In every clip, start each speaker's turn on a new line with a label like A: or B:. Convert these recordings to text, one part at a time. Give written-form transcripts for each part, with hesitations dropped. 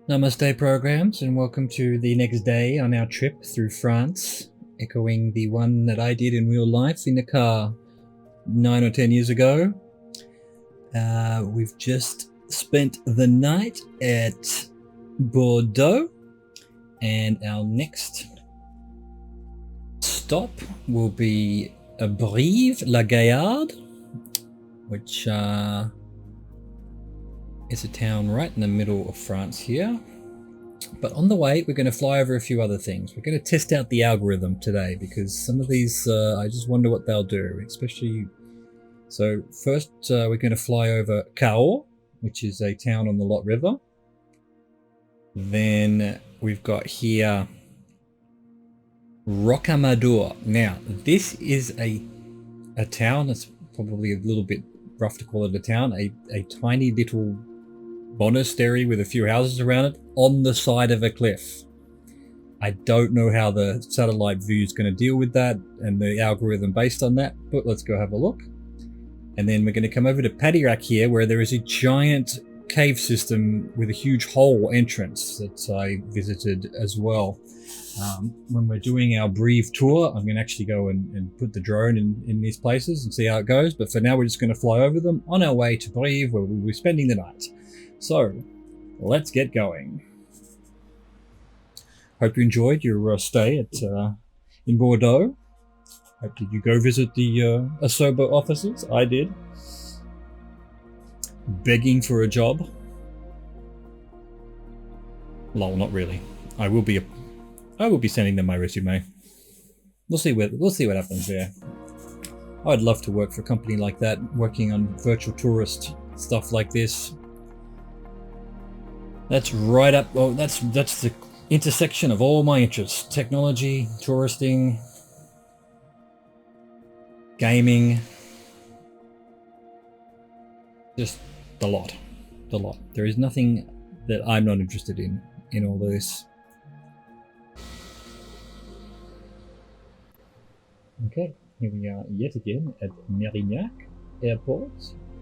A: Namaste programs, and welcome to the next day on our trip through France, echoing the one that I did in real life in the car 9 or 10 years ago. We've just spent the night at Bordeaux, and our next stop will be Brive, La Gaillarde, which is a town right in the middle of France here. But on the way, we're going to fly over a few other things. We're going to test out the algorithm today because some of these, I just wonder what they'll do, especially... So first, we're going to fly over Cahors, which is a town on the Lot River. Then we've got here Rocamadour. Now, this is a town that's probably a little bit rough to call it a town, a tiny little monastery with a few houses around it on the side of a cliff. I don't know how the satellite view is going to deal with that and the algorithm based on that, but let's go have a look. And then we're going to come over to Padirac here, where there is a giant cave system with a huge hole entrance that I visited as well. When we're doing our Brive tour, I'm going to actually go and put the drone in these places and see how it goes. But for now, we're just going to fly over them on our way to Brive, where we'll be spending the night. So let's get going. Hope you enjoyed your stay at in Bordeaux. Did you go visit the Asobo offices? I did. Begging for a job. Lol, not really. I will be sending them my resume. We'll see what happens there. I'd love to work for a company like that, working on virtual tourist stuff like this. That's right up. Well, that's the intersection of all my interests: technology, touristing, gaming. Just the lot. There is nothing that I'm not interested in all this. Okay, here we are yet again at Mérignac Airport,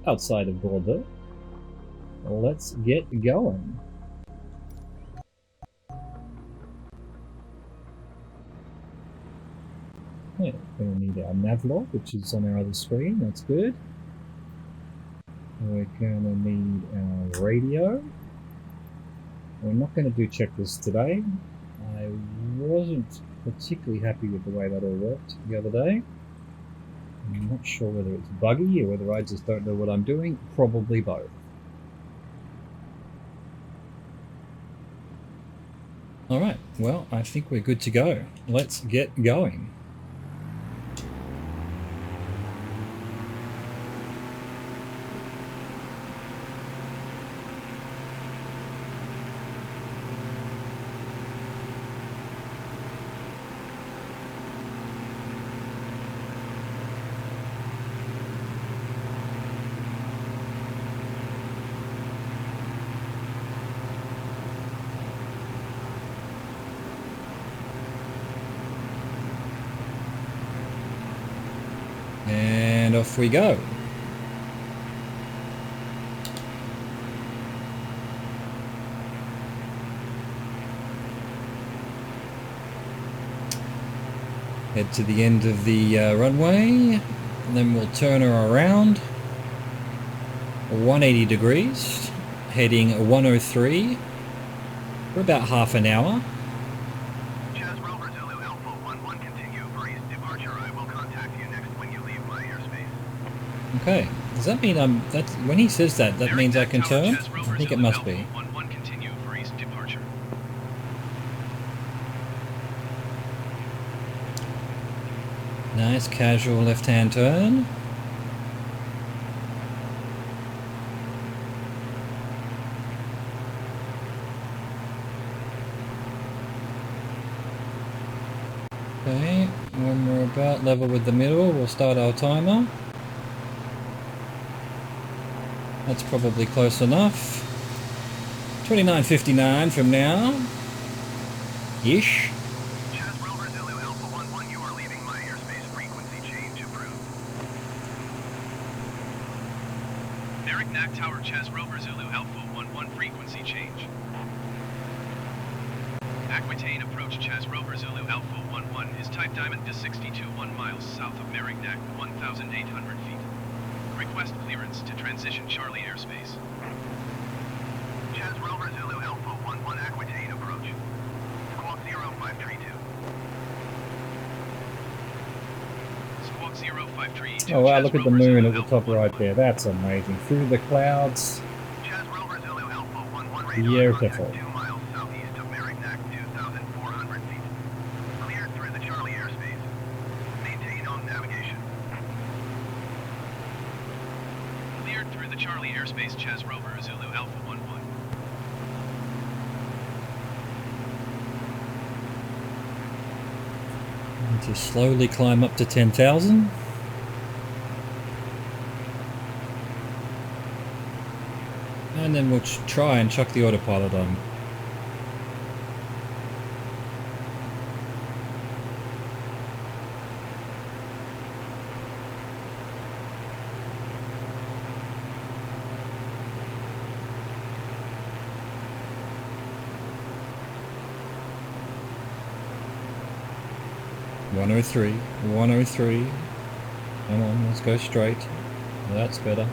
A: outside of Bordeaux. Let's get going. Yeah, we're going to need our navlog, which is on our other screen. That's good. We're going to need our radio. We're not going to do checklists today. I wasn't particularly happy with the way that all worked the other day. I'm not sure whether it's buggy or whether I just don't know what I'm doing. Probably both. Alright, well, I think we're good to go. Let's get going. And off we go. Head to the end of the runway, and then we'll turn her around 180 degrees, heading 103 for about half an hour.
B: Rover Zulu Alpha 11 continue for east departure. I will contact you next when you leave my airspace.
A: Okay, does that mean that's when he says that means I can turn? I think it must be.
B: 11 continue for east departure.
A: Nice casual left-hand turn. Okay, when we're about level with the middle, we'll start our timer. That's probably close enough. 29:59 from now. Ish.
B: Rover Zulu Alpha 11, you are leaving my airspace. Frequency change approved. Merrick Knack Tower Chess Rover Zulu Alpha 11 frequency change. Aquitaine approach Chas Rover Zulu Alpha 11 is type diamond to 62 1 miles south of Merignac, 1,800 feet. Request clearance to transition Charlie airspace. Chas Rover Zulu Alpha 11 Aquitaine approach. Squawk 0532. Squawk 0532.
A: Oh wow,
B: Chas
A: look at the
B: Rover
A: moon
B: Zulu
A: at the
B: Alpha
A: top right
B: 11.
A: there. That's amazing. Through the clouds.
B: Chas Rover Zulu Alpha 11 radar
A: Beautiful.
B: contact 2 miles southeast of Merignac, 2,400 feet. Cleared through the Charlie airspace. Maintain on navigation. Cleared through the Charlie airspace, Chas Rover Zulu Alpha 11.
A: And to slowly climb up to 10,000. And then we'll try and chuck the autopilot on. "103, 103. Come on, let's go straight. That's better.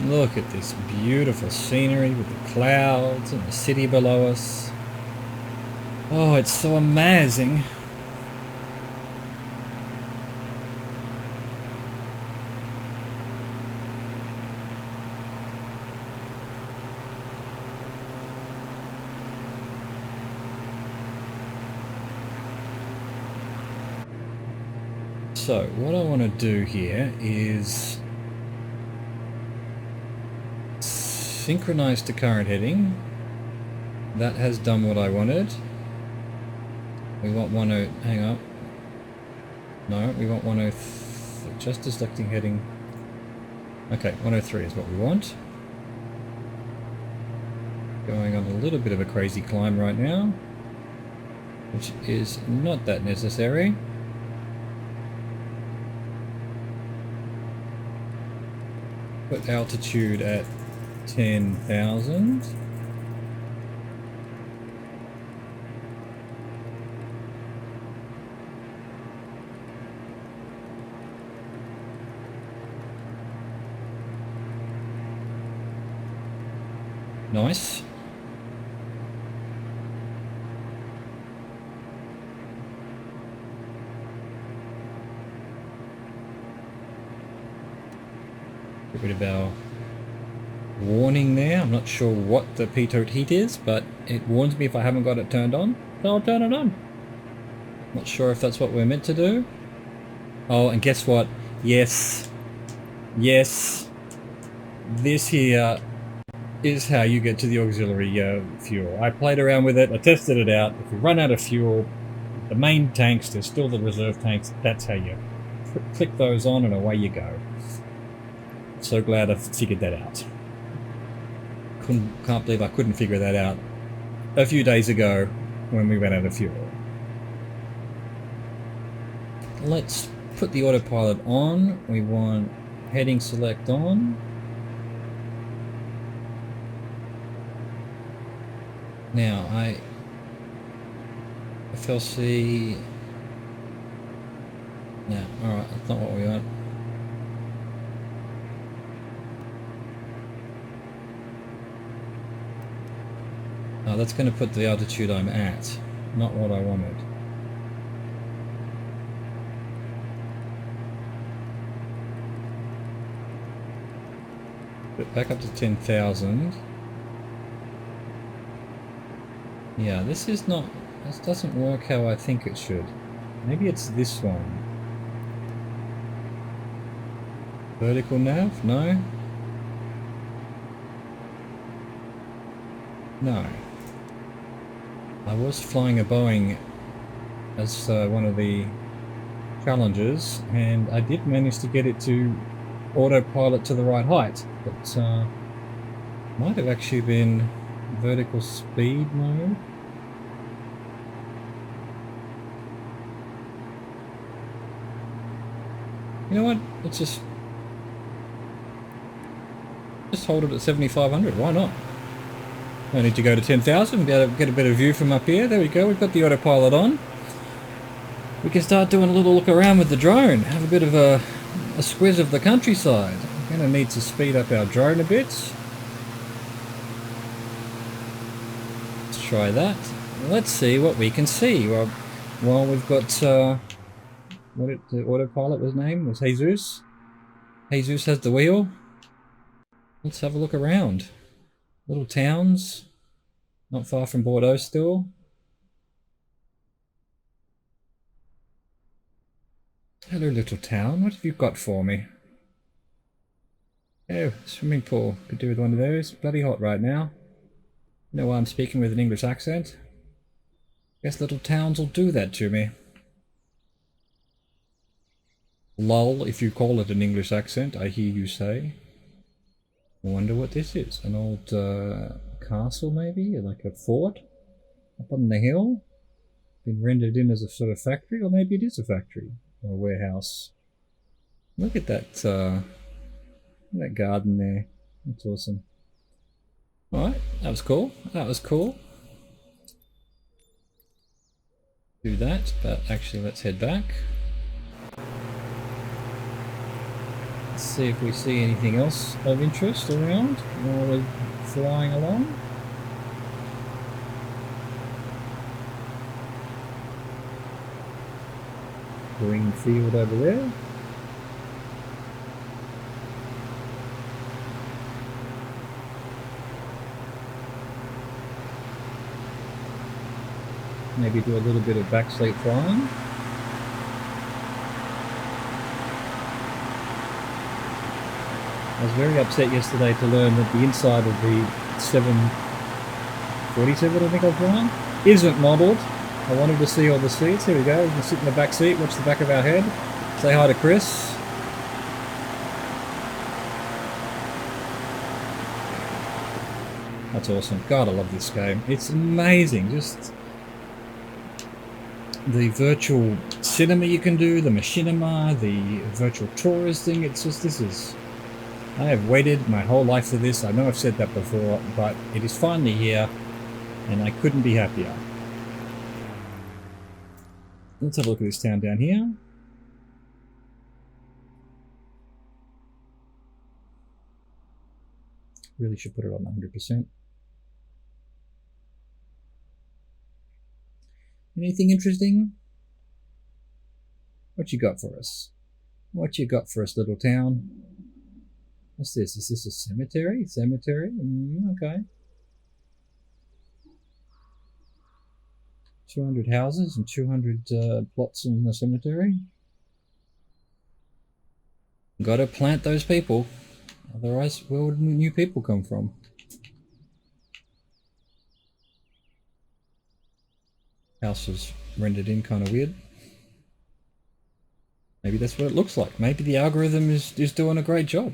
A: Look at this beautiful scenery with the clouds and the city below us. Oh, it's so amazing. So, what I want to do here is synchronize to current heading. That has done what I wanted. We want 10, hang on. No, we want 10, just selecting heading. Okay, 103 is what we want. Going on a little bit of a crazy climb right now, which is not that necessary. Put altitude at 10,000. Nice. Get rid of our warning there. I'm not sure what the pitot heat is, but it warns me if I haven't got it turned on, so I'll turn it on. Not sure if that's what we're meant to do. Oh, and guess what? Yes. Yes. This here is how you get to the auxiliary fuel. I played around with it. I tested it out. If you run out of fuel, the main tanks, there's still the reserve tanks. That's how you click those on and away you go. So glad I figured that out. Can't believe I couldn't figure that out a few days ago when we ran out of fuel. Let's put the autopilot on. We want heading select on. Now FLC. No, alright, that's not what we want. Oh, that's going to put the altitude I'm at, not what I wanted. But back up to 10,000. Yeah, this doesn't work how I think it should. Maybe it's this one. Vertical nav? No? No. I was flying a Boeing as one of the challenges, and I did manage to get it to autopilot to the right height, but might have actually been vertical speed mode. You know what? Let's just Just hold it at 7,500. Why not? I need to go to 10,000. Be able to get a better view from up here. There we go. We've got the autopilot on. We can start doing a little look around with the drone. Have a bit of a squiz of the countryside. We're going to need to speed up our drone a bit. Let's try that. Let's see what we can see. Well, we've got the autopilot was name was Jesus. Jesus has the wheel. Let's have a look around. Little towns, not far from Bordeaux still. Hello, little town. What have you got for me? Oh, swimming pool. Could do with one of those. Bloody hot right now. You know why I'm speaking with an English accent? Guess little towns will do that to me. Lol, if you call it an English accent, I hear you say. I wonder what this is. An old castle, maybe? Like a fort? Up on the hill? Been rendered in as a sort of factory? Or maybe it is a factory. Or a warehouse. Look at that garden there. That's awesome. Alright, that was cool. That was cool. Do that, but actually let's head back. Let's see if we see anything else of interest around while we're flying along. Green field over there. Maybe do a little bit of backseat flying. I was very upset yesterday to learn that the inside of the 747, I think I was flying, isn't modelled. I wanted to see all the seats. Here we go. We can sit in the back seat, watch the back of our head. Say hi to Chris. That's awesome. God, I love this game. It's amazing. Just the virtual cinema you can do, the machinima, the virtual tourist thing. It's just, this is... I have waited my whole life for this. I know I've said that before, but it is finally here, and I couldn't be happier. Let's have a look at this town down here. Really should put it on 100%. Anything interesting? What you got for us? What you got for us, little town? What's this? Is this a cemetery? Cemetery? Okay. 200 houses and 200 plots in the cemetery. Gotta plant those people. Otherwise, where would new people come from? House is rendered in kind of weird. Maybe that's what it looks like. Maybe the algorithm is doing a great job.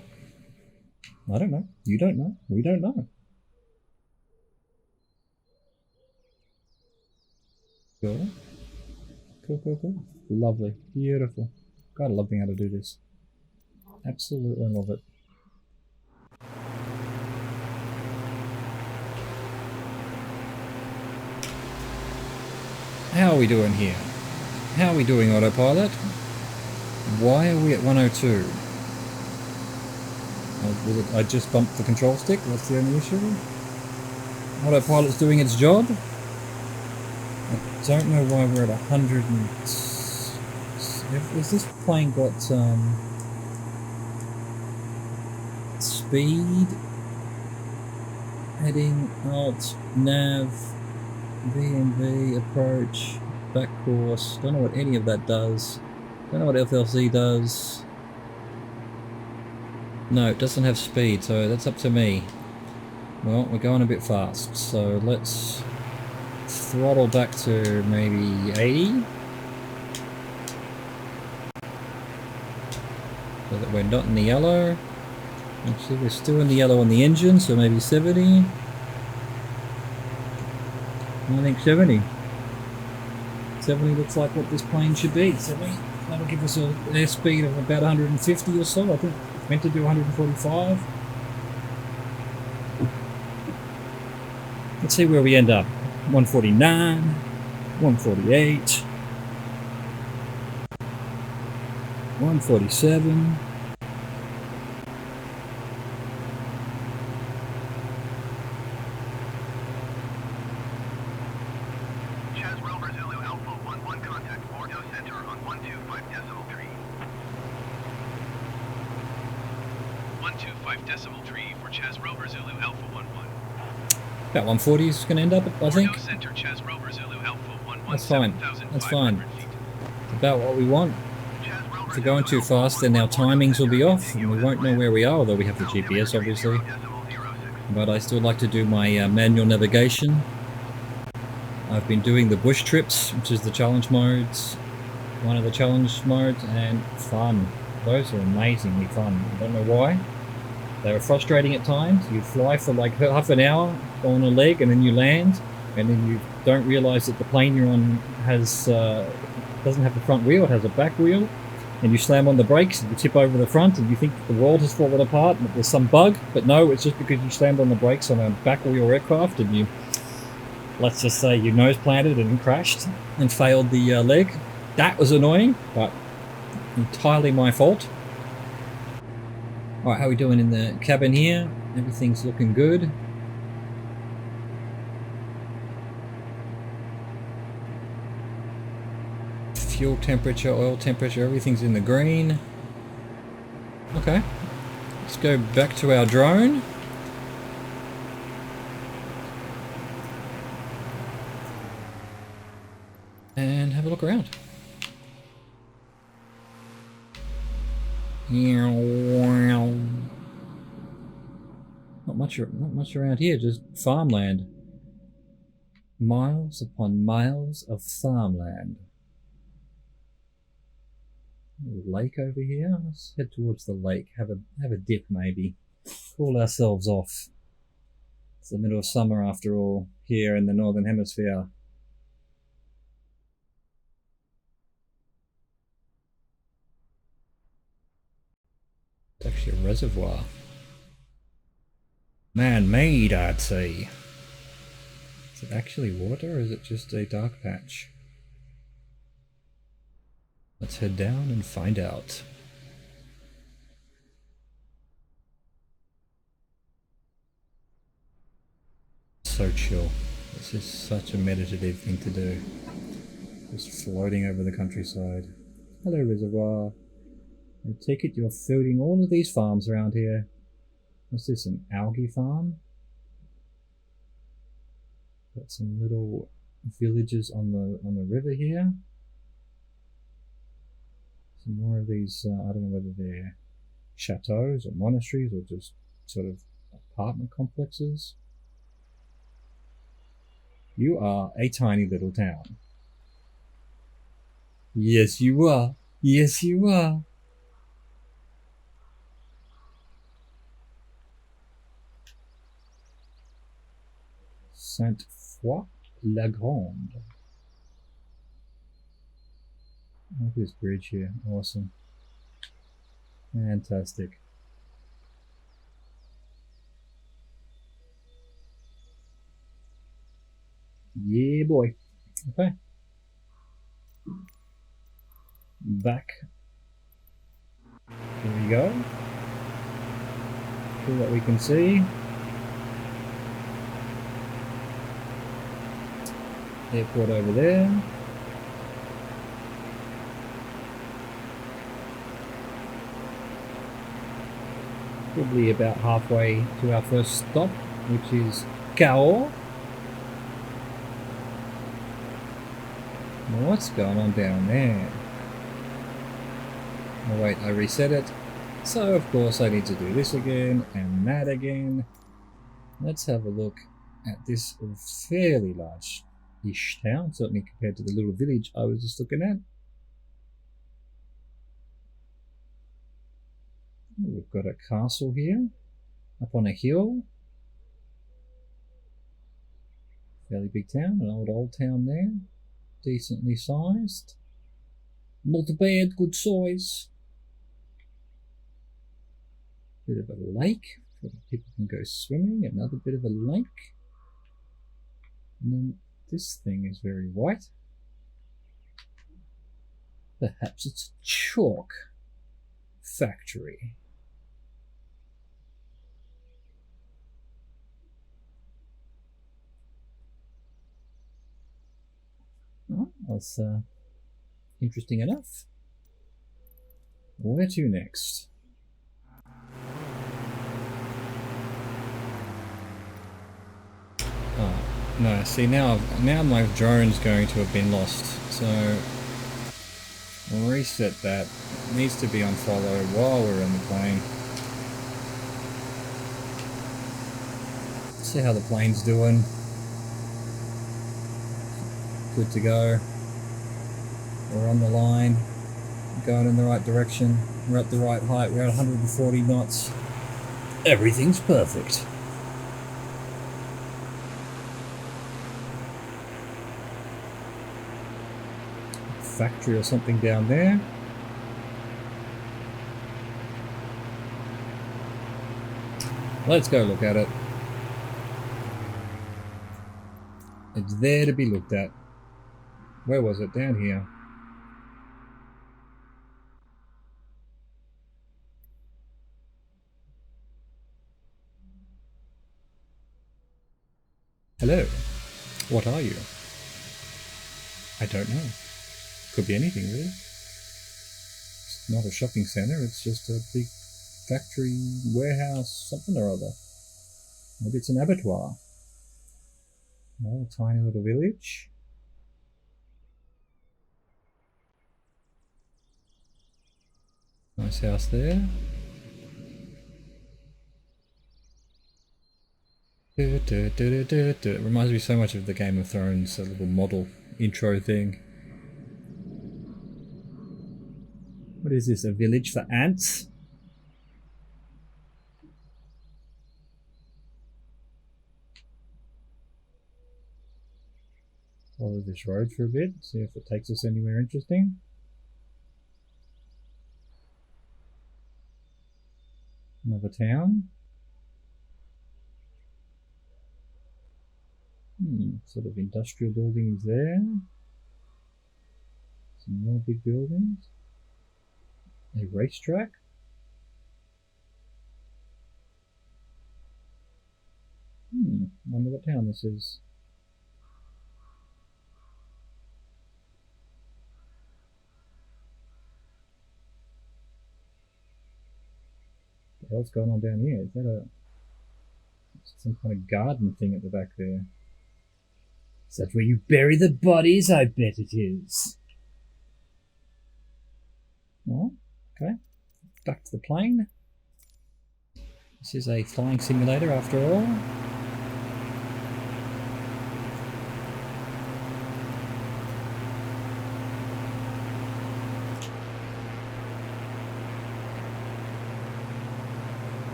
A: I don't know. You don't know. We don't know. Cool. Cool. Lovely. Beautiful. God, I love being able to do this. Absolutely love it. How are we doing here? How are we doing, autopilot? Why are we at 102? I just bumped the control stick, that's the only issue. Autopilot's doing its job. I don't know why we're at 100 and... Has this plane got speed? Heading, alt, nav, VNV, approach, back course. Don't know what any of that does. Don't know what FLC does. No, it doesn't have speed, so that's up to me. Well, we're going a bit fast, so let's throttle back to maybe 80. So that we're not in the yellow. Actually, we're still in the yellow on the engine, so maybe 70. I think 70. 70 looks like what this plane should be. 70. That'll give us an airspeed of about 150 or so. I think it's meant to do 145. Let's see where we end up. 149, 148, 147.
B: Chaz Rover Zulu Alpha 11 contact Bordeaux Center on 125.3. 125.3 for Chaz Rover Zulu Alpha 11.
A: About 140 is going to end up, I think.
B: Bordeaux Center Chaz Rover Zulu Alpha 11.
A: That's fine. That's fine.
B: feet.
A: It's about what we want. If we're going too fast, then our timings will be off, and we won't know where we are, although we have the GPS, obviously. But I still like to do my manual navigation. I've been doing the bush trips, which is the challenge modes, one of the challenge modes, and fun. Those are amazingly fun. I don't know why. They were frustrating at times. You fly for like half an hour on a leg, and then you land, and then you don't realize that the plane you're on has doesn't have the front wheel; it has a back wheel. And you slam on the brakes, and you tip over the front, and you think the world has fallen apart, and there's some bug. But no, it's just because you slammed on the brakes on a back wheel aircraft, and you, let's just say, you nose planted and crashed and failed the leg. That was annoying, but entirely my fault. Alright, how are we doing in the cabin here? Everything's looking good. Fuel temperature, oil temperature, everything's in the green. Okay, let's go back to our drone. And have a look around. Not much around here, just farmland. Miles upon miles of farmland. Lake over here. Let's head towards the lake. Have a dip maybe. Cool ourselves off. It's the middle of summer after all here in the northern hemisphere. It's actually a reservoir. Man-made, I'd say. Is it actually water or is it just a dark patch? Let's head down and find out. So chill. This is such a meditative thing to do. Just floating over the countryside. Hello, reservoir. I take it you're feeding all of these farms around here. What's this, an algae farm? Got some little villages on the river here. Some more of these, I don't know whether they're chateaus or monasteries or just sort of apartment complexes. You are a tiny little town. Yes, you are. Yes, you are. Sainte-Foy-la-Grande. Look at this bridge here. Awesome. Fantastic. Yeah, boy. Okay. Back. Here we go. See what we can see. Airport over there. Probably about halfway to our first stop, which is Cahors. What's going on down there? Oh wait, I reset it. So of course I need to do this again and that again. Let's have a look at this fairly large-ish town, certainly compared to the little village I was just looking at. We've got a castle here, up on a hill. Fairly big town, an old town there. Decently sized. Not bad, good size. Bit of a lake, where people can go swimming, another bit of a lake. And then this thing is very white. Perhaps it's a chalk factory. Oh, that's interesting enough. Where to next? Oh, no, see now my drone's going to have been lost. So reset that. It needs to be on follow while we're in the plane. See how the plane's doing. Good to go. We're on the line. Going in the right direction. We're at the right height. We're at 140 knots. Everything's perfect. Factory or something down there. Let's go look at it. It's there to be looked at. Where was it? Down here. Hello. What are you? I don't know. Could be anything, really. It's not a shopping centre, it's just a big factory, warehouse, something or other. Maybe it's an abattoir. Oh, a tiny little village. Nice house there. It reminds me so much of the Game of Thrones, a little model intro thing. What is this, a village for ants? Follow this road for a bit, see if it takes us anywhere interesting. Another town. Sort of industrial buildings there. Some more big buildings. A racetrack. Wonder what town this is. What the hell's going on down here? Is that some kind of garden thing at the back there? Is that where you bury the bodies? I bet it is. Oh, okay. Back to the plane. This is a flying simulator after all.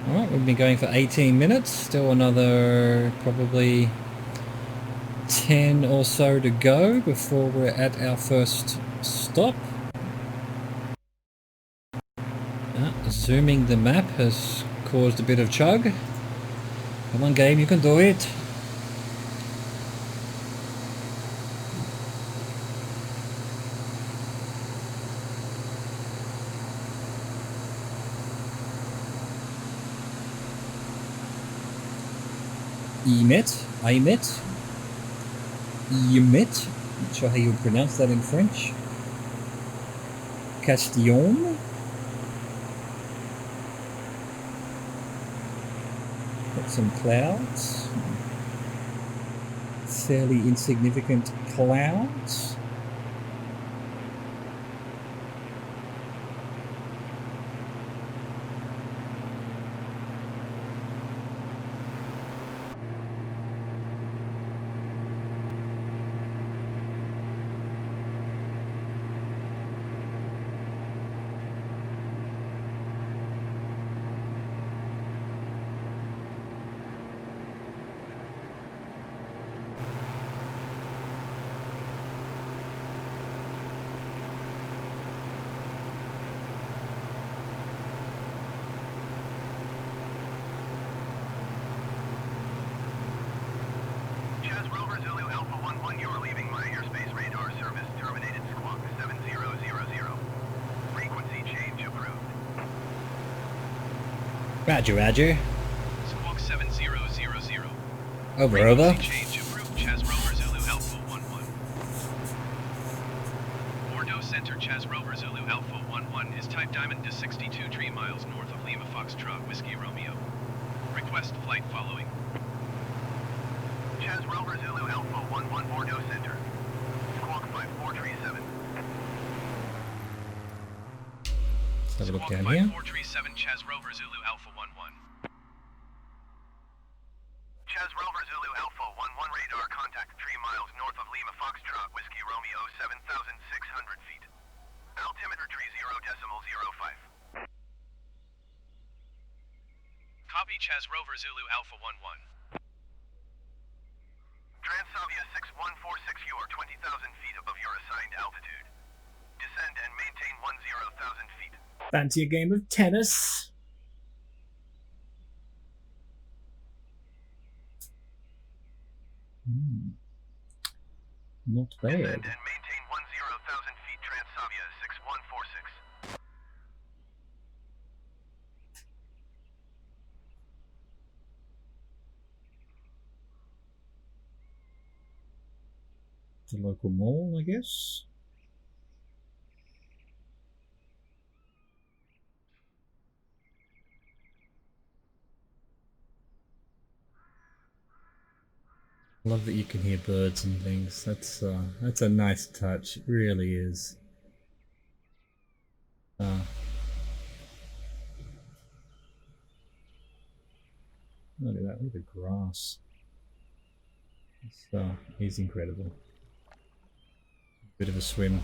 A: Alright, we've been going for 18 minutes. Still another probably 10 or so to go before we're at our first stop. Zooming the map has caused a bit of chug. Come on game, you can do it. Emet, not sure how you would pronounce that in French. Castillon. Got some clouds. Fairly insignificant clouds. Roger, Roger.
B: Squawk 7000.
A: Over,
B: Frequency
A: over.
B: change approved. Chas Rover Zulu Alpha 11. Bordeaux Center Chas Rover Zulu Alpha 11 is type Diamond to 62 3 miles north of Lima Foxtrot Whiskey Romeo. Request flight following. Chas Rover Zulu Alpha 11 Bordeaux Center. Squawk 5437.
A: Let's have a look
B: Squawk
A: down here.
B: 5437 Chas Rover Zulu Alpha 11. Chas Rover Zulu Alpha 11 radar contact 3 miles north of Lima Foxtrot Whiskey Romeo 7,600 feet. Altimeter 30.05. Copy Chas Rover Zulu Alpha 11. Transavia 6146, you are 20,000 feet above your assigned altitude. Descend and maintain 10,000 feet.
A: Fancy a game of tennis? Not bad.
B: Descend and maintain 10,000 feet. Transavia 6146.
A: The local mall, I guess. Love that you can hear birds and things. That's a nice touch. It really is. Look at that. Look at the grass. He's incredible. Bit of a swim.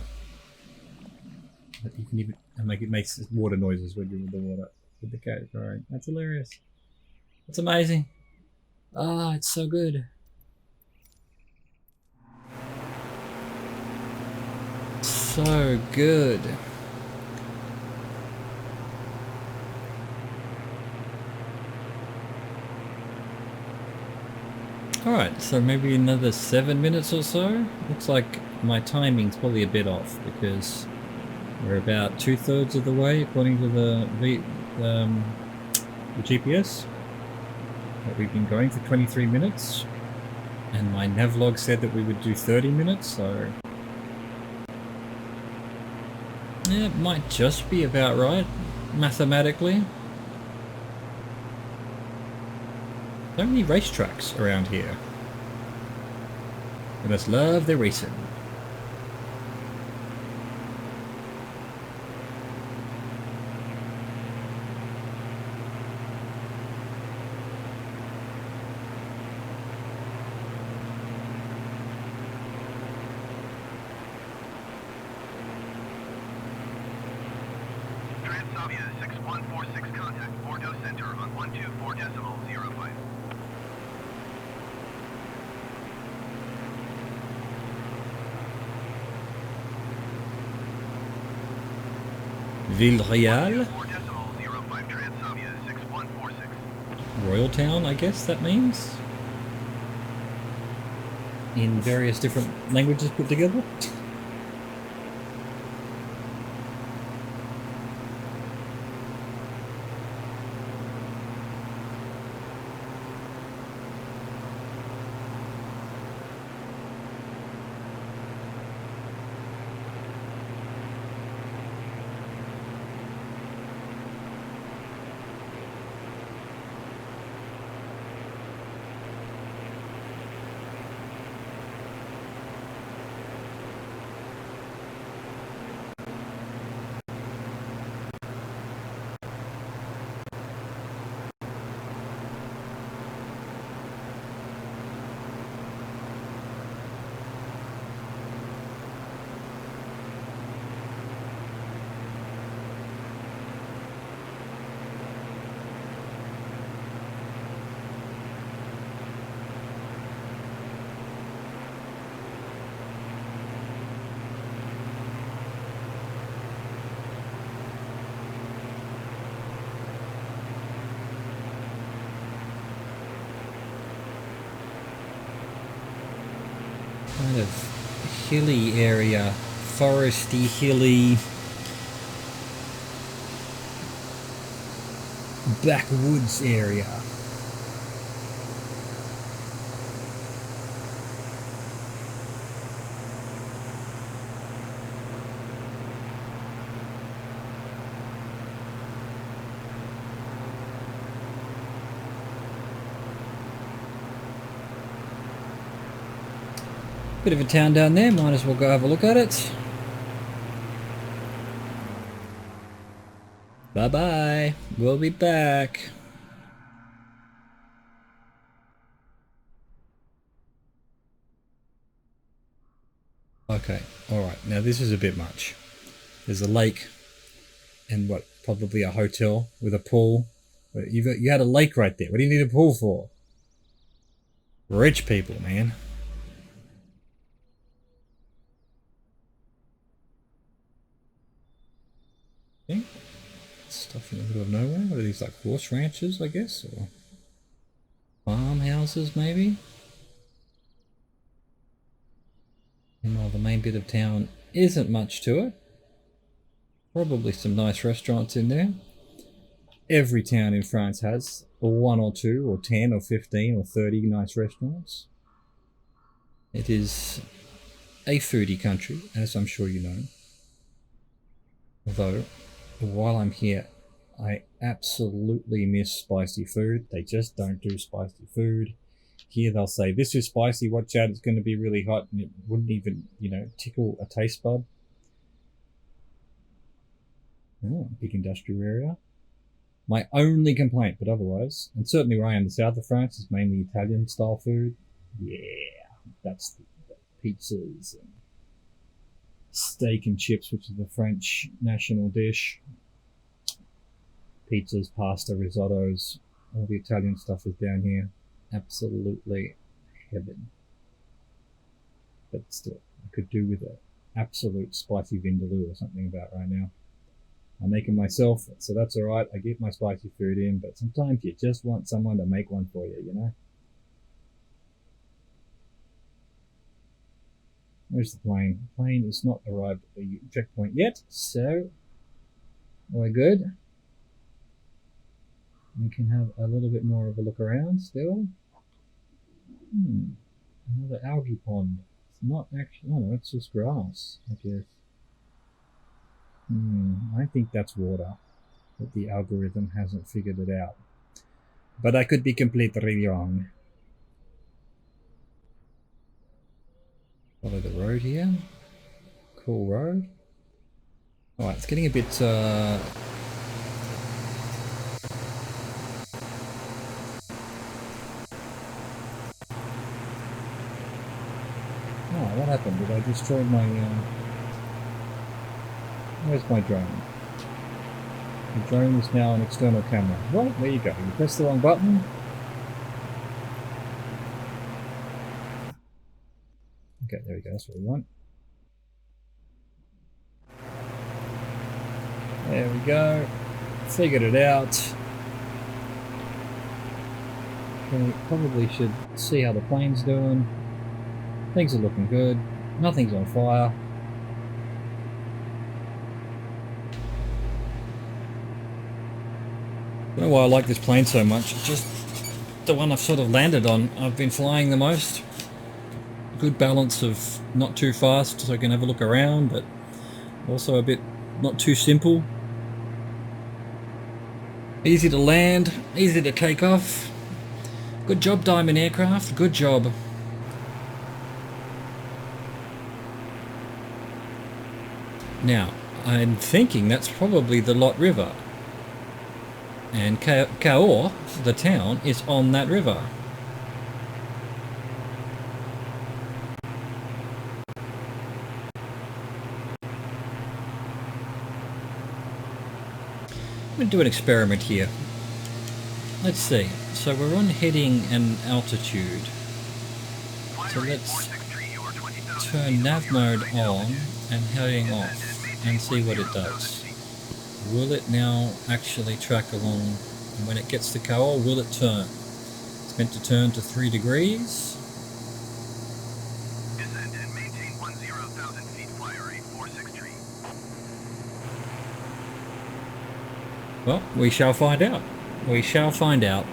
A: But you can even it makes water noises when you're in the water with the cat crying. That's hilarious. That's amazing. Ah, it's so good. So good. Alright, so maybe another 7 minutes or so. Looks like my timing's probably a bit off because we're about 2/3 of the way according to the GPS. But we've been going for 23 minutes and my navlog said that we would do 30 minutes, so yeah, it might just be about right mathematically. So many racetracks around here. They must love their racing.
B: Transavia 6146, contact Bordeaux Center on 124.05.
A: Ville-Royale?
B: 4.05 Transavia 6146.
A: Royal Town, I guess that means? In various different languages put together? Kind of hilly area, foresty, hilly. backwoods area. Bit of a town down there, might as well go have a look at it. Bye bye, we'll be back. Okay, alright, now this is a bit much. There's a lake and what, probably a hotel with a pool. You had a lake right there, what do you need a pool for? Rich people, man. Okay. Stuff in the middle of nowhere. What are these, like horse ranches, I guess? Or farmhouses, maybe? And while the main bit of town isn't much to it, probably some nice restaurants in there. Every town in France has 1 or 2 or 10 or 15 or 30 nice restaurants. It is a foodie country, as I'm sure you know. Although, while I'm here, I absolutely miss spicy food. They just don't do spicy food. Here they'll say, this is spicy, watch out, it's going to be really hot, and it wouldn't even, tickle a taste bud. Oh, big industrial area. My only complaint, but otherwise, and certainly where I am, the south of France, is mainly Italian style food. Yeah, that's the pizzas and steak and chips, which is the French national dish. Pizzas, pasta, risottos, all the Italian stuff is down here. Absolutely heaven. But still, I could do with an absolute spicy vindaloo or something about right now. I make them myself, so that's alright. I get my spicy food in, but sometimes you just want someone to make one for you, you know? Where's the plane? The plane is not arrived at the checkpoint yet, so we're good. We can have a little bit more of a look around still. Another algae pond. It's not actually, oh no, it's just grass, I guess. I think that's water, but the algorithm hasn't figured it out. But I could be completely wrong. Follow the road here. Cool road. Alright, it's getting a bit oh, what happened? Did I destroy my where's my drone? The drone is now an external camera. Well, there you go. You press the wrong button. Okay, there we go. That's what we want. There we go. Figured it out. We probably should see how the plane's doing. Things are looking good. Nothing's on fire. I don't know why I like this plane so much. It's just the one I've sort of landed on. I've been flying the most. Good balance of not too fast so I can have a look around, but also a bit not too simple. Easy to land, easy to take off. Good job, Diamond Aircraft. Good job. Now, I'm thinking that's probably the Lot River. And Cahors, the town, is on that river. I'm going to do an experiment here. Let's see. So we're on heading and altitude. So let's turn nav mode on and heading off and see what it does. Will it now actually track along, and when it gets to Cahors, will it turn? It's meant to turn to 3 degrees.
B: Descend and maintain 10,000 feet, flyer 846
A: Well, we shall find out. We shall find out.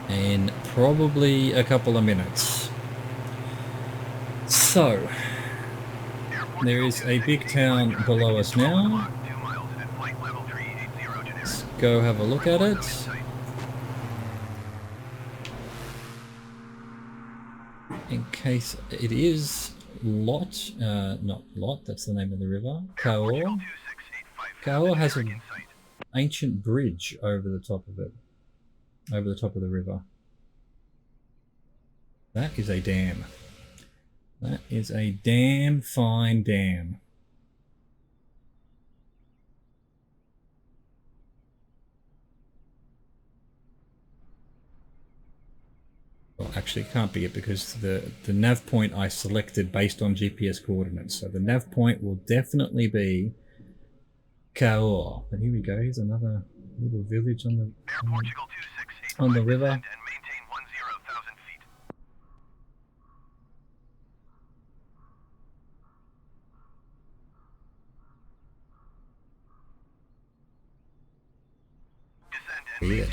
A: In probably a couple of minutes. So, there is a big town below us now. Let's go have a look at it. In case it is Lot, not Lot, that's the name of the river, Cahors. Cahors has an ancient bridge over the top of it, over the top of the river. That is a dam. That is a damn fine dam. Well, actually it can't be it because the nav point I selected based on GPS coordinates. So the nav point will definitely be Cahors. But here we go, here's another little village on the river. Weird.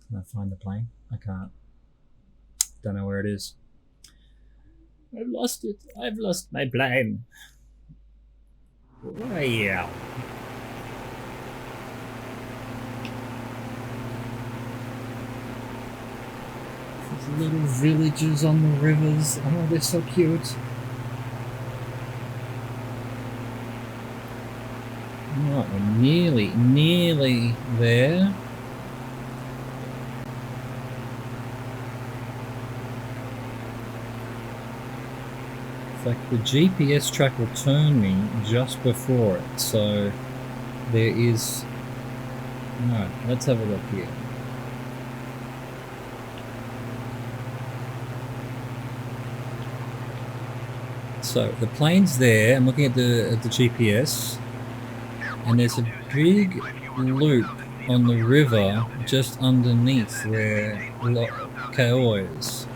A: Can I find the plane? I can't. Don't know where it is. I've lost it. I've lost my plane. Wow. These little villages on the rivers. Oh, they're so cute. Right, we're nearly there. In fact, the GPS track will turn me just before it, so there is... Alright, let's have a look here. So, the plane's there, I'm looking at the GPS, and there's a big loop on the river just underneath where Cahors is.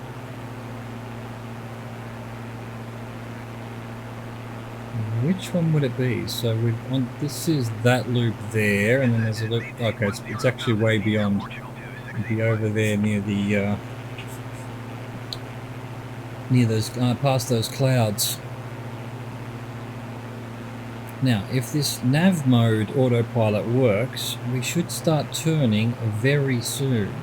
A: Which one would it be? So this is that loop there, and then there's a loop. Okay, it's actually way beyond. It'd be over there near the near those past those clouds. Now, if this nav mode autopilot works, we should start turning very soon.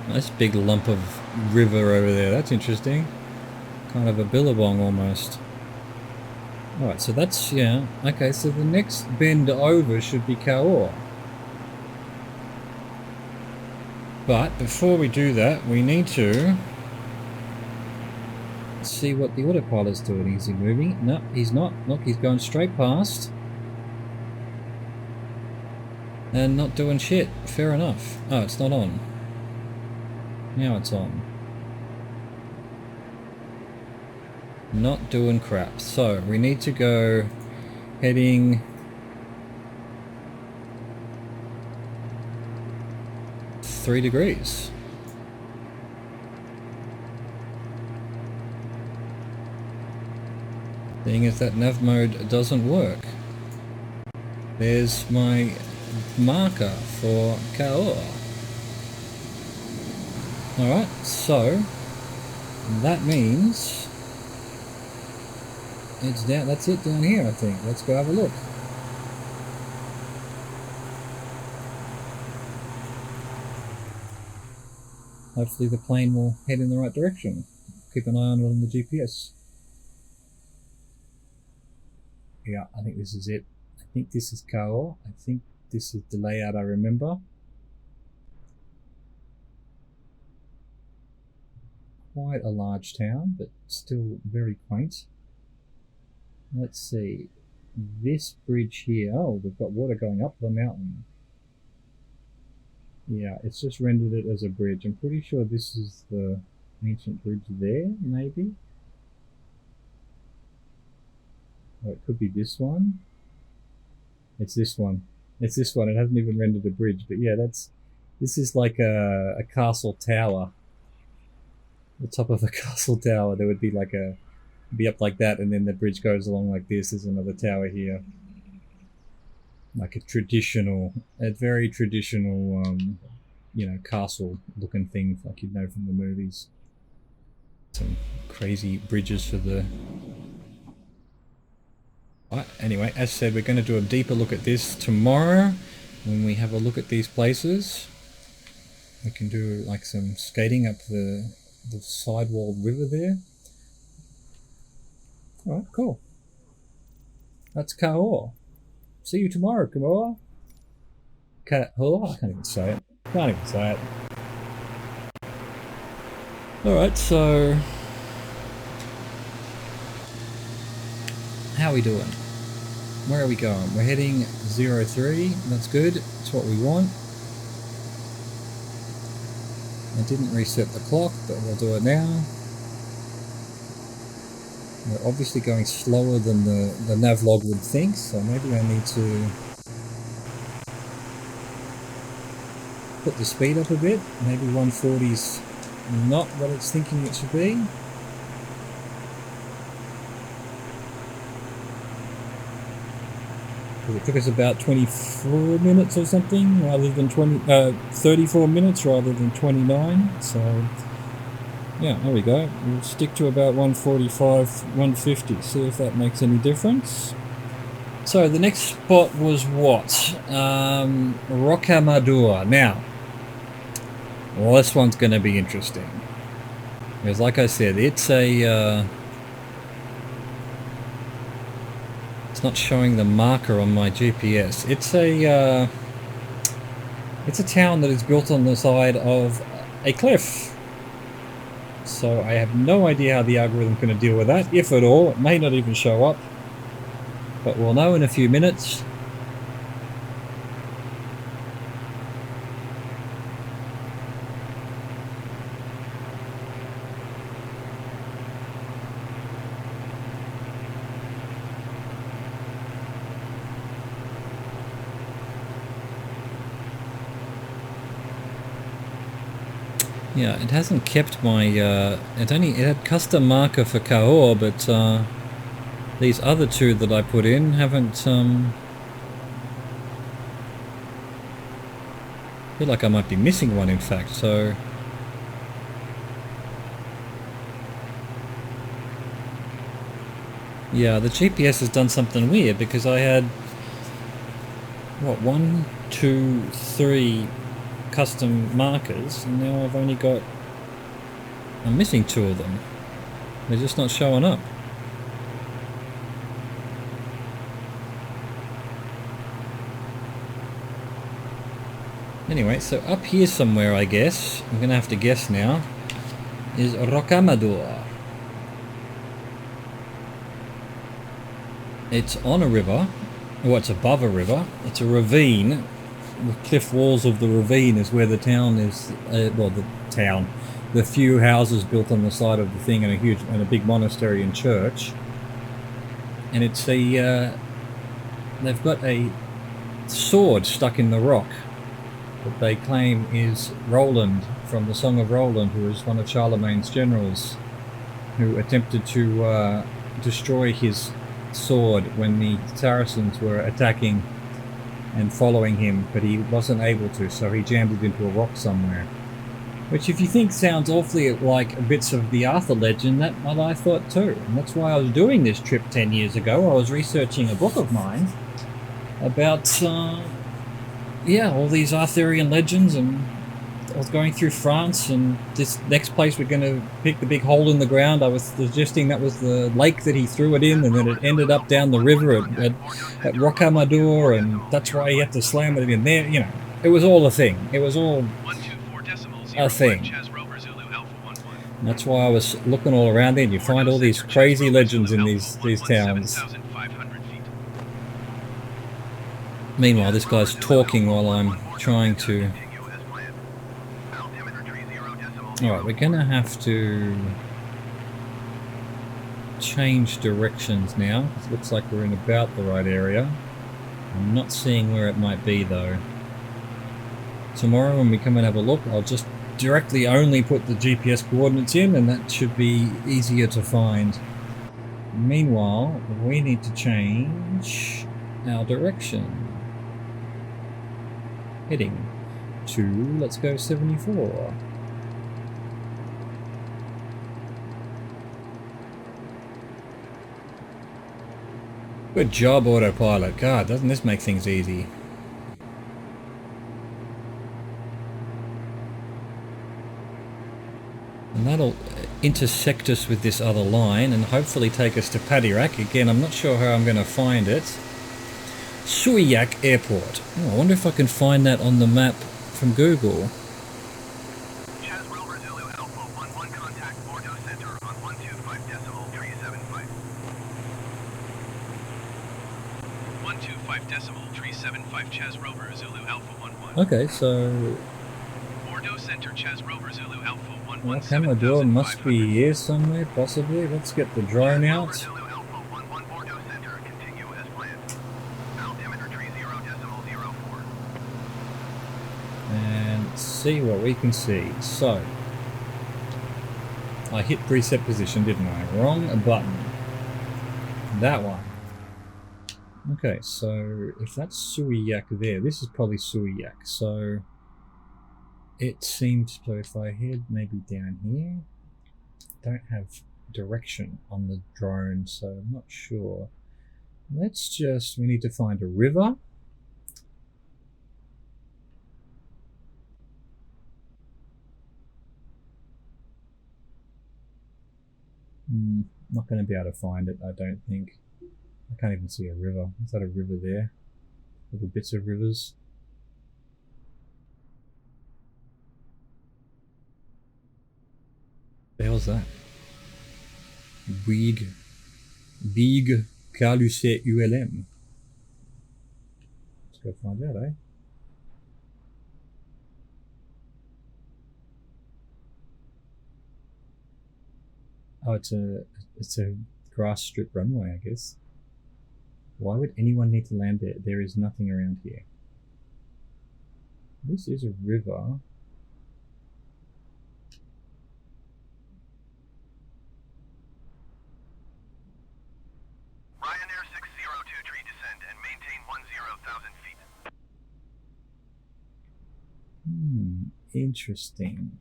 A: Nice big lump of river over there, that's interesting. Kind of a billabong almost. Alright, so that's, yeah, okay, so the next bend over should be Cahors. But before we do that, we need to see what the autopilot's doing. Is he moving? No, he's not. Look, he's going straight past. And not doing shit. Fair enough. Oh, it's not on. Now it's on. Not doing crap. So we need to go heading three degrees. Seeing as that nav mode doesn't work. There's my marker for Cahors. Alright, so that means it's down, that's it down here, I think. Let's go have a look. Hopefully the plane will head in the right direction. Keep an eye on it on the GPS. Yeah, I think this is it. I think this is Cahors. I think this is the layout I remember. Quite a large town, but still very quaint. Let's see. This bridge here, oh, we've got water going up the mountain. Yeah, it's just rendered it as a bridge. I'm pretty sure this is the ancient bridge there, maybe? Or it could be this one. It's this one. It's this one. It hasn't even rendered a bridge, but yeah, this is like a castle tower. The top of a castle tower, there would be like be up like that, and then the bridge goes along like this. There's another tower here. Like a very traditional, you know, castle looking thing, like you'd know from the movies. Some crazy bridges for the... Right, anyway, as said, we're going to do a deeper look at this tomorrow when we have a look at these places. We can do like some skating up the sidewalled river there. Alright, cool. That's Kahor. See you tomorrow, Kahor. Kahor? I can't even say it. Can't even say it. Alright, so... how are we doing? Where are we going? We're heading 03. That's good. That's what we want. I didn't reset the clock, but we'll do it now. We're obviously going slower than the navlog would think, so maybe I need to put the speed up a bit. Maybe 140's not what it's thinking it should be. It took us about 24 minutes or something, rather than 34 minutes rather than 29. So, yeah, there we go. We'll stick to about 145, 150. See if that makes any difference. So the next spot was what? Rocamadour. Now, well, this one's going to be interesting. Because like I said, it's a... it's not showing the marker on my GPS. It's a town that is built on the side of a cliff. So I have no idea how the algorithm's going to deal with that, if at all. It may not even show up. But we'll know in a few minutes. Yeah, it hasn't kept my, it had custom marker for Kahor, but these other two that I put in haven't, I feel like I might be missing one in fact, so... yeah, the GPS has done something weird, because I had, what, 1, 2, 3... custom markers, and now I've only got... I'm missing 2 of them. They're just not showing up. Anyway, so up here somewhere, I guess, I'm gonna have to guess now, is Rocamadour. It's on a river, well, it's above a river, it's a ravine. The cliff walls of the ravine is where the town is, well, the few houses built on the side of the thing, and a big monastery and church. And it's they've got a sword stuck in the rock that they claim is Roland from the Song of Roland, who was one of Charlemagne's generals, who attempted to destroy his sword when the Saracens were attacking and following him, but he wasn't able to, so he jammed it into a rock somewhere. Which, if you think, sounds awfully like bits of the Arthur legend, that's what I thought too. And that's why I was doing this trip 10 years ago. I was researching a book of mine about, yeah, all these Arthurian legends, and I was going through France, and this next place we're going to pick the big hole in the ground. I was suggesting that was the lake that he threw it in, and then it ended up down the river at Rocamadour, and that's why he had to slam it in there. You know, it was all a thing. It was all a thing. And that's why I was looking all around there, and you find all these crazy legends in these towns. Meanwhile, this guy's talking while I'm trying to... Alright, we're gonna have to change directions now. It looks like we're in about the right area. I'm not seeing where it might be though. Tomorrow when we come and have a look, I'll just directly only put the GPS coordinates in, and that should be easier to find. Meanwhile, we need to change our direction. Heading to, let's go 74. Good job, autopilot. God, doesn't this make things easy? And that'll intersect us with this other line and hopefully take us to Padirac. Again, I'm not sure how I'm going to find it. Souillac Airport. Oh, I wonder if I can find that on the map from Google.
B: Chaz Rover Zulu Alpha 11 contact Bordeaux Center on 125.375. 125.375 Chaz Rover Zulu Alpha 11.
A: Okay, so
B: Bordeaux Center Chaz Rover Zulu Alpha 117.
A: what can I do? It must be here somewhere, possibly. Let's get the drone out.
B: Zulu Alpha 11 Bordeaux Center, continue as planned. Altimeter 30.04.
A: And see what we can see. So, I hit preset position, didn't I? Wrong button. That one. Okay, so if that's Souillac there, this is probably Souillac. So it seems, so if I head maybe down here, don't have direction on the drone, so I'm not sure. Let's just, we need to find a river. Not going to be able to find it, I don't think. I can't even see a river. Is that a river there? Little bits of rivers. The hell's that? Big Caluset ULM. Let's go find out, eh? Oh, it's a grass strip runway, I guess. Why would anyone need to land there? There is nothing around here. This is a river.
B: Ryanair 602 tree descend and maintain 10,000 feet.
A: Interesting.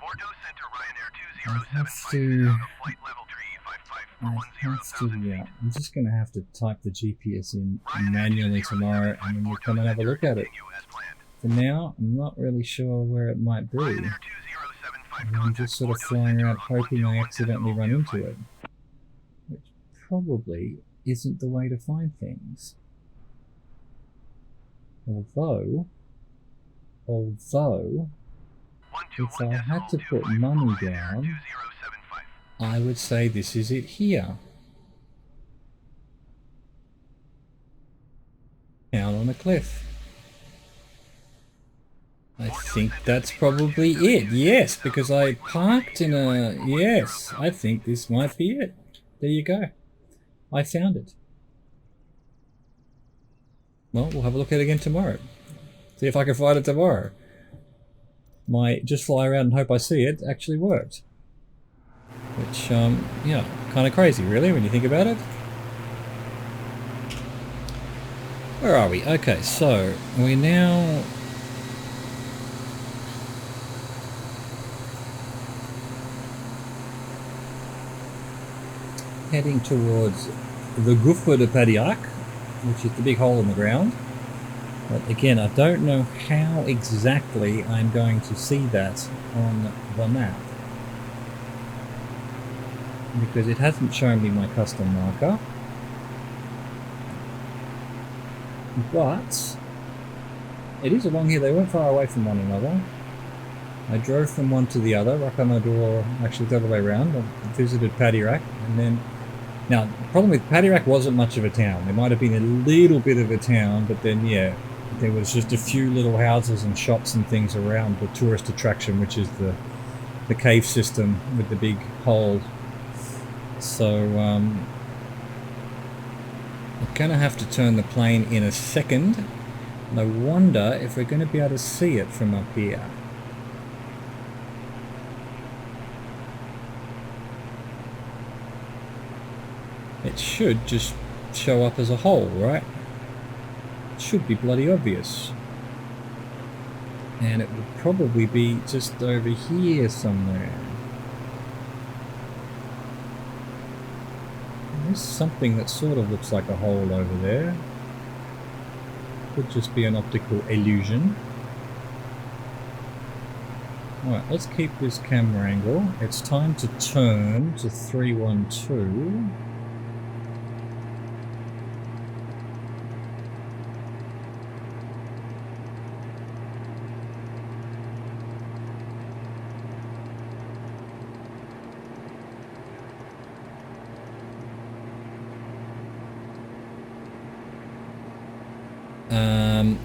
B: Bordeaux Center Ryanair
A: I
B: 2075
A: have
B: out of flight level tree 55 for
A: I
B: 10,000 feet.
A: yeah. I'm just going to have to type the GPS in manually tomorrow, and then we'll come and have a look at it.
B: Continue as planned.
A: For now, I'm not really sure where it might be.
B: Ryanair 2075
A: I'm just sort of flying around hoping I accidentally run into it. Which probably isn't the way to find things. Although, if I had to put money down, I would say this is it here. Down on a cliff. I think that's probably it. Yes, because I parked in a... Yes, I think this might be it. There you go. I found it. Well, we'll have a look at it again tomorrow. See if I can find it tomorrow. My just fly around and hope I see it actually worked. Which, yeah, kind of crazy, really, when you think about it. Where are we? Okay, so we're now... heading towards the Gouffre de Padirac, which is the big hole in the ground. But again, I don't know how exactly I'm going to see that on the map, because it hasn't shown me my custom marker. But it is along here. They weren't far away from one another. I drove from one to the other. Rocamadour, actually the other way around. I visited Padirac, and then... Now, the problem with Padirac wasn't much of a town. There might have been a little bit of a town, but then, yeah, there was just a few little houses and shops and things around the tourist attraction, which is the cave system with the big hole. So we're going to have to turn the plane in a second. And I wonder if we're going to be able to see it from up here. It should just show up as a hole, right? It should be bloody obvious. And it would probably be just over here somewhere. There's something that sort of looks like a hole over there. Could just be an optical illusion. Alright, let's keep this camera angle. It's time to turn to 312.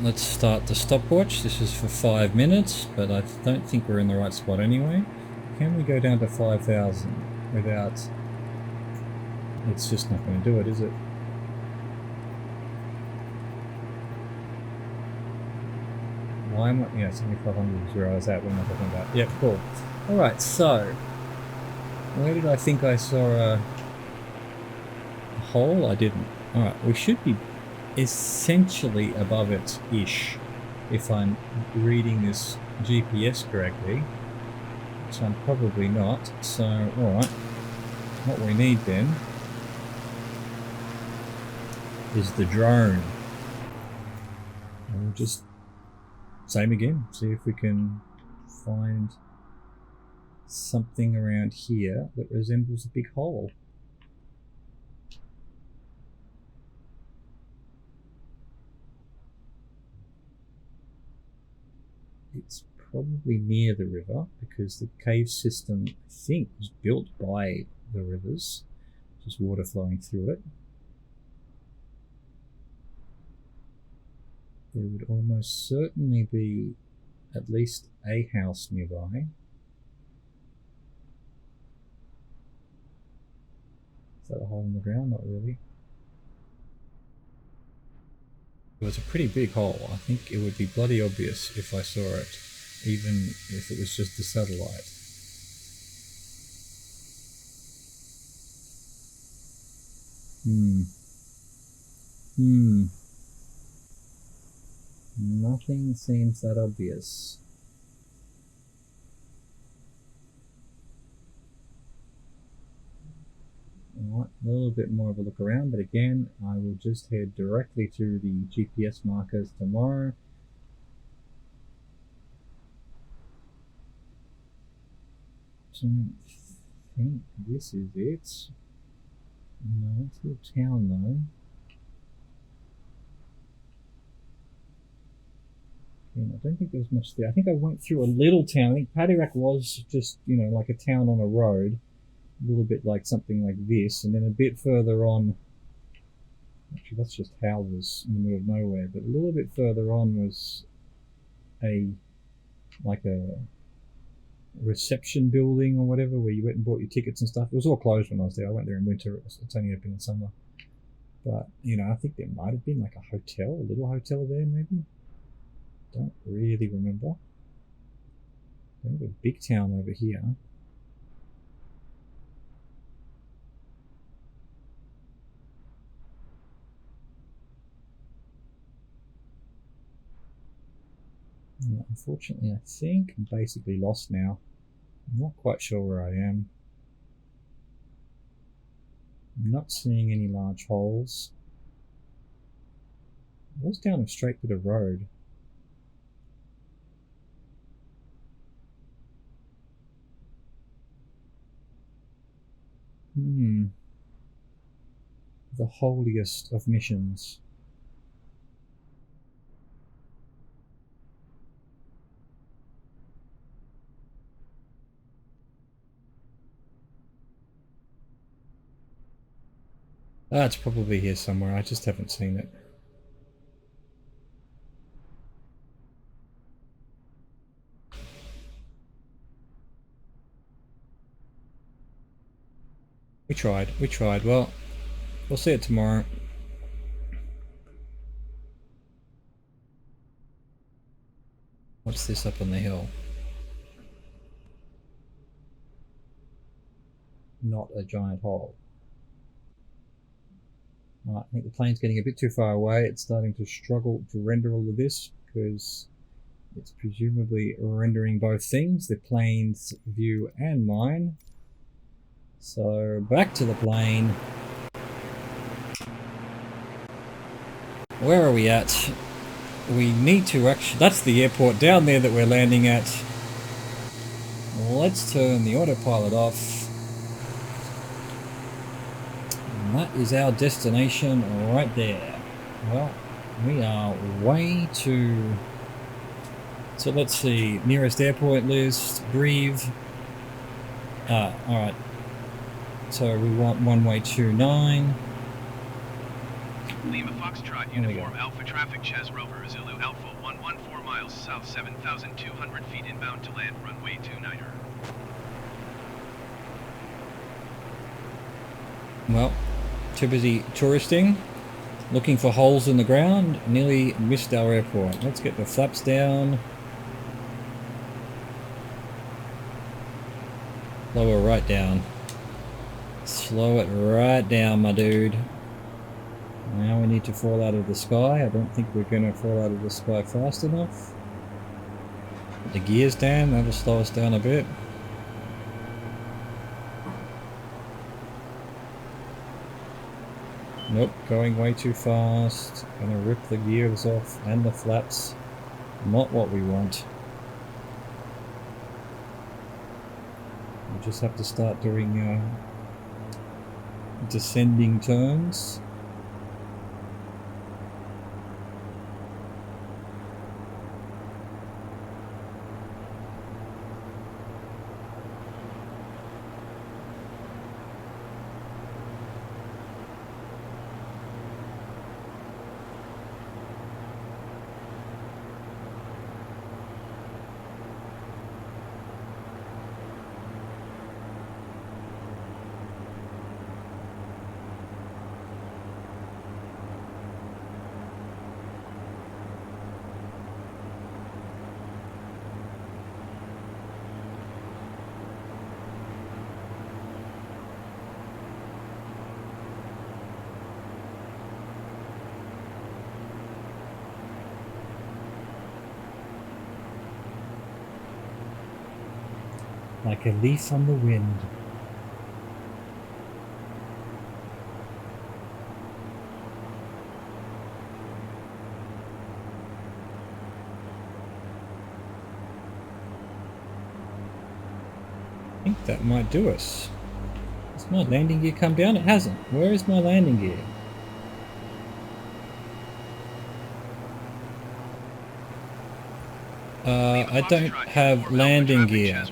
A: Let's start the stopwatch. This is for 5 minutes, but I don't think we're in the right spot anyway. Can we go down to 5,000 without... It's just not going to do it, is it? Why am I... Yeah, 7,500 is where I was at when I was talking about... Yeah, cool. Alright, so... Where did I think I saw a hole? I didn't. Alright, we should be essentially above it-ish, if I'm reading this GPS correctly, which I'm probably not. So, alright, what we need then is the drone. And we'll just, same again, see if we can find something around here that resembles a big hole. It's probably near the river because the cave system, I think, was built by the rivers, just water flowing through it. There would almost certainly be at least a house nearby. Is that a hole in the ground? Not really. It was a pretty big hole. I think it would be bloody obvious if I saw it, even if it was just a satellite. Nothing seems that obvious. Alright, a little bit more of a look around, but again, I will just head directly to the GPS markers tomorrow. Don't think this is it. No, it's a little town though. I don't think there's much there. I think I went through a little town. I think Padirac was just, you know, like a town on a road. A little bit like something like this. And then a bit further on, actually that's just houses in the middle of nowhere, but a little bit further on was like a reception building or whatever, where you went and bought your tickets and stuff. It was all closed when I was there. I went there in winter. It's only open in summer. But, you know, I think there might have been like a hotel, a little hotel there maybe. Don't really remember. There's a big town over here. And unfortunately, I think I'm basically lost now. I'm not quite sure where I am. I'm not seeing any large holes. I was down a straight bit of road. The holiest of missions. Ah, it's probably here somewhere. I just haven't seen it. We tried. Well, we'll see it tomorrow. What's this up on the hill? Not a giant hole. Right, I think the plane's getting a bit too far away. It's starting to struggle to render all of this because it's presumably rendering both things, the plane's view and mine. So back to the plane. Where are we at? We need to actually... That's the airport down there that we're landing at. Let's turn the autopilot off. And that is our destination right there. Well, we are way to... So let's see. Nearest airport list, Brive. Alright. So we want one-way 29.
B: Lima Foxtrot Uniform Alpha Traffic Ches Rover Zulu Alpha 114 miles south 7,200 feet inbound to land runway 29er.
A: Well, too busy touristing, looking for holes in the ground, nearly missed our airport. Let's get the flaps down. Lower right down. Slow it right down, my dude. Now we need to fall out of the sky. I don't think we're going to fall out of the sky fast enough. Put the gears down, that'll slow us down a bit. Nope, going way too fast. Gonna rip the gears off and the flaps. Not what we want. We just have to start doing descending turns. Like a leaf on the wind. I think that might do us. Has my landing gear come down? It hasn't. Where is my landing gear? I don't have landing gear.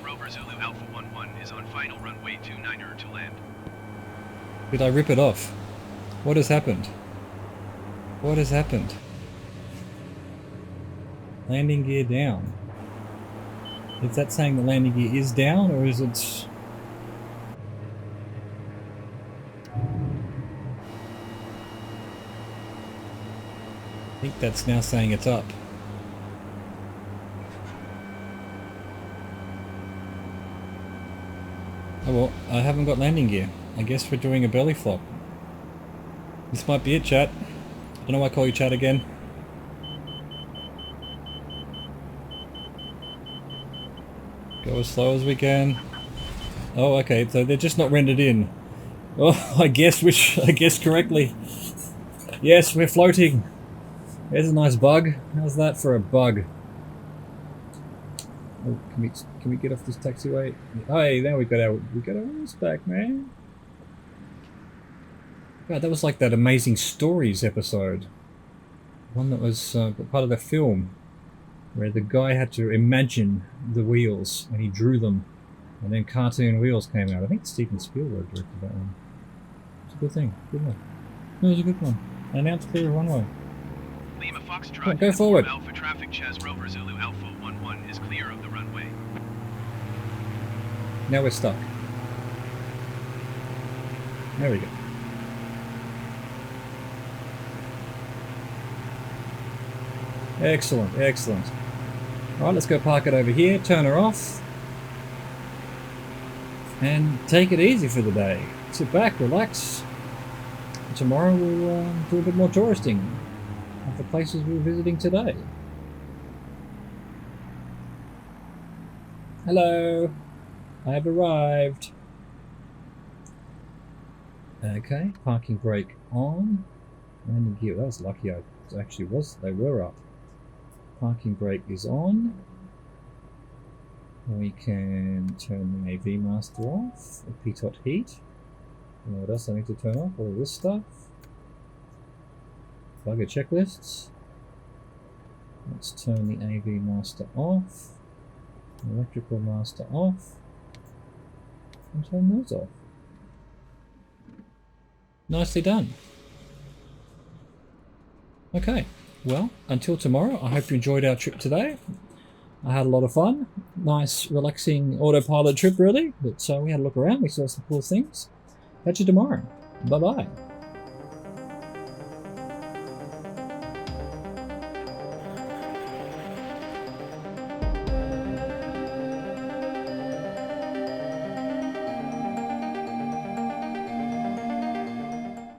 A: Did I rip it off? What has happened? What has happened? Landing gear down. Is that saying the landing gear is down, or is it... I think that's now saying it's up. Oh well, I haven't got landing gear. I guess we're doing a belly flop. This might be it, chat. I don't know why I call you chat again. Go as slow as we can. Oh, okay, so they're just not rendered in. Oh, I guess correctly. Yes, we're floating. There's a nice bug. How's that for a bug? Oh, can we get off this taxiway? Hey, now we got our wheels back, man. God, that was like that Amazing Stories episode. One that was part of the film, where the guy had to imagine the wheels and he drew them, and then cartoon wheels came out. I think Steven Spielberg directed that one. It's a good thing. Good one. It was a good one. And now it's clear of runway.
B: Lima Foxtrot,
A: go forward.
B: Alpha Traffic Ches Rover Zulu Alpha 11 is clear of the runway.
A: Now we're stuck. There we go. Excellent, excellent. Alright, let's go park it over here, turn her off, and take it easy for the day. Sit back, relax. Tomorrow we'll do a bit more touristing of the places we were visiting today. Hello, I have arrived. Okay, parking brake on. Landing gear, that was lucky they were up. Parking brake is on. We can turn the AV master off. The pitot heat. And what else I need to turn off? All of this stuff. Bugger checklists. Let's turn the AV master off. Electrical master off. And turn those off. Nicely done. Okay, well, until tomorrow, I hope you enjoyed our trip today. I had a lot of fun. Nice, relaxing autopilot trip, really. But we had a look around, we saw some cool things. Catch you tomorrow. Bye-bye.